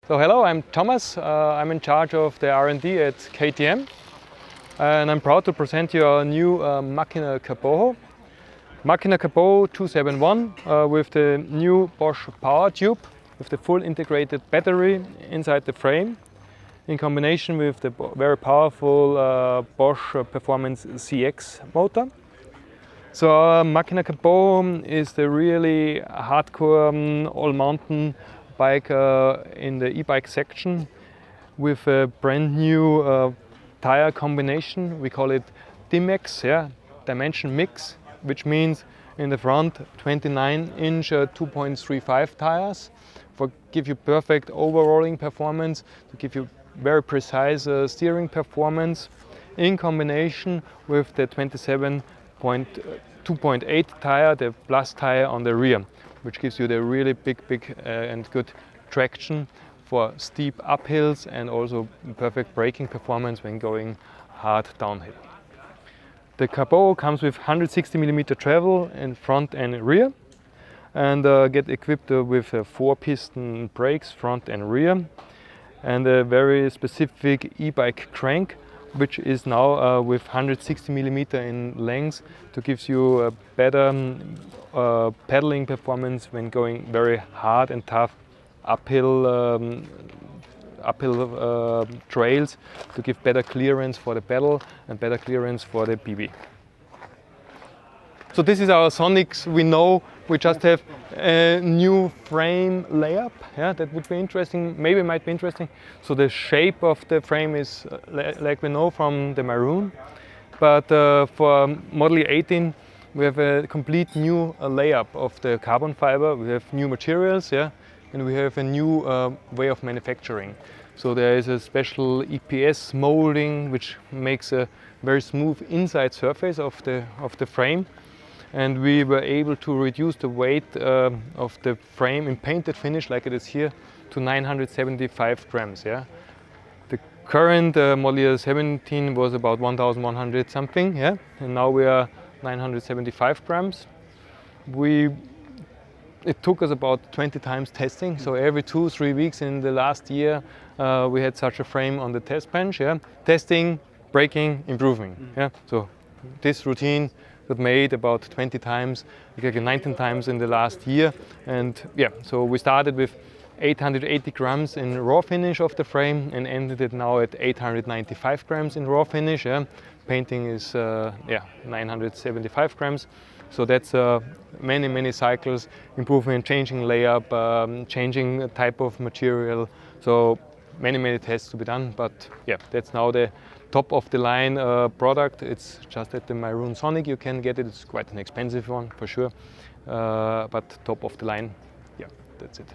So hello, I'm Thomas. I'm in charge of the R&D at KTM, and I'm proud to present you our new Machina Kapoho. Machina Kapoho 271 with the new Bosch power tube with the full integrated battery inside the frame in combination with the very powerful Bosch Performance CX motor. So our Machina Kapoho is the really hardcore all-mountain bike in the e-bike section with a brand new tire combination. We call it DMX, dimension mix, which means in the front 29-inch 2.35 tires for give you perfect overhauling performance, to give you very precise steering performance in combination with the 2.8 tire, the plus tire on the rear, which gives you the really big and good traction for steep uphills and also perfect braking performance when going hard downhill. The Kapoho comes with 160mm travel in front and rear, and get equipped with 4-piston brakes front and rear, and a very specific e-bike crank, which is now with 160mm in length to give you a better pedaling performance when going very hard and tough uphill trails, to give better clearance for the pedal and better clearance for the PB. So this is our Sonics. We know we just have a new frame layup. That would be interesting, maybe might be interesting. So the shape of the frame is like we know from the Myroon, but for Model 18 we have a complete new layup of the carbon fiber. We have new materials, and we have a new way of manufacturing. So there is a special EPS molding which makes a very smooth inside surface of the frame. And we were able to reduce the weight of the frame in painted finish, like it is here, to 975 grams. The current Model Year 17 was about 1,100 something, and now we are 975 grams. It took us about 20 times testing, so every 2-3 weeks in the last year we had such a frame on the test bench. Testing, braking, improving. So this routine got made about 20 times, 19 times in the last year. And so we started with 880 grams in raw finish of the frame and ended it now at 895 grams in raw finish. Painting is 975 grams. So that's many cycles, improving, changing layup, changing type of material. So many tests to be done, but that's now the top of the line product. It's just at the Myroon Sonic you can get it. It's quite an expensive one for sure, but top of the line, that's it.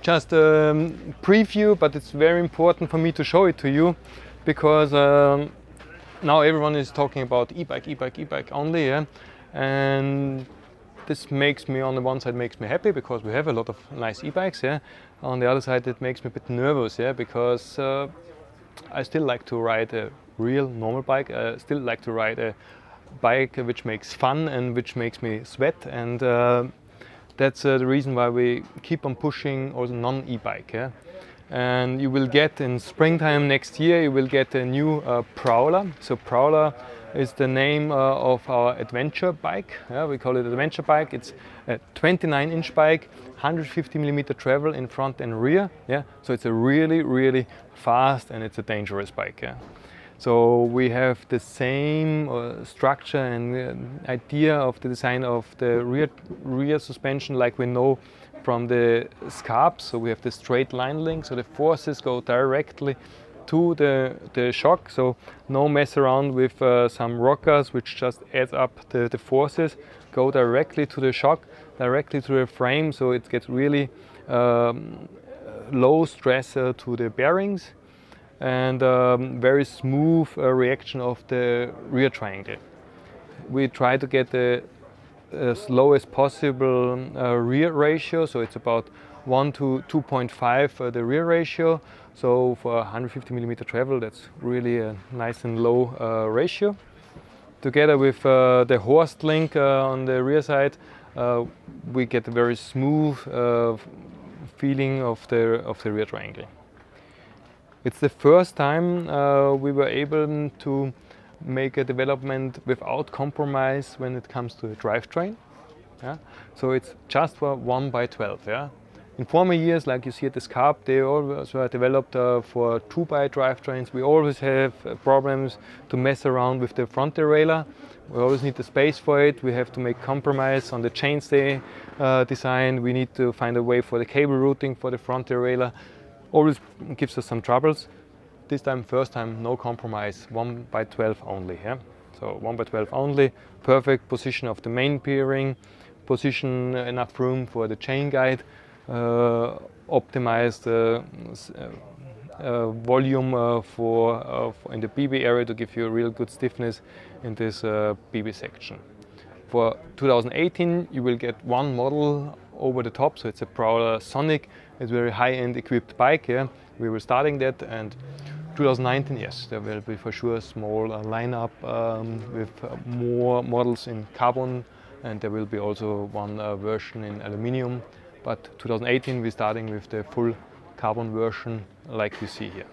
Just a preview, but it's very important for me to show it to you because now everyone is talking about e-bike only, and this makes me, on the one side, makes me happy because we have a lot of nice e-bikes. On the other side, it makes me a bit nervous, because I still like to ride a real normal bike. I still like to ride a bike which makes fun and which makes me sweat, and that's the reason why we keep on pushing also non-e-bike. And you will get in springtime next year, you will get a new Prowler. So Prowler is the name of our adventure bike. We call it adventure bike. It's a 29-inch bike, 150mm travel in front and rear. So it's a really fast and it's a dangerous bike. So we have the same structure and idea of the design of the rear suspension like we know from the Scarps. So we have the straight line link, so the forces go directly to the shock, so no mess around with some rockers which just adds up the forces, go directly to the shock, directly to the frame, so it gets really low stress to the bearings, and very smooth reaction of the rear triangle. We try to get the slowest possible rear ratio, so it's about 1 to 2.5 the rear ratio. So for 150mm travel, that's really a nice and low ratio. Together with the Horst link on the rear side, we get a very smooth feeling of the rear triangle. It's the first time we were able to make a development without compromise when it comes to the drivetrain. Yeah? So it's just for 1x12. Yeah? In former years, like you see at this carb, they always were developed for 2x drivetrains. We always have problems to mess around with the front derailleur. We always need the space for it. We have to make compromise on the chainstay design. We need to find a way for the cable routing for the front derailleur. Always gives us some troubles. This time, first time, no compromise, 1x12 only. Yeah? So 1x12 only, perfect position of the main bearing, position enough room for the chain guide, optimize the volume in the BB area to give you a real good stiffness in this BB section. For 2018, you will get one model over the top, so it's a Prowler Sonic. It's a very high-end equipped bike. Yeah? We were starting that, and 2019, yes, there will be for sure a small lineup with more models in carbon, and there will be also one version in aluminium. But 2018, we're starting with the full carbon version like you see here.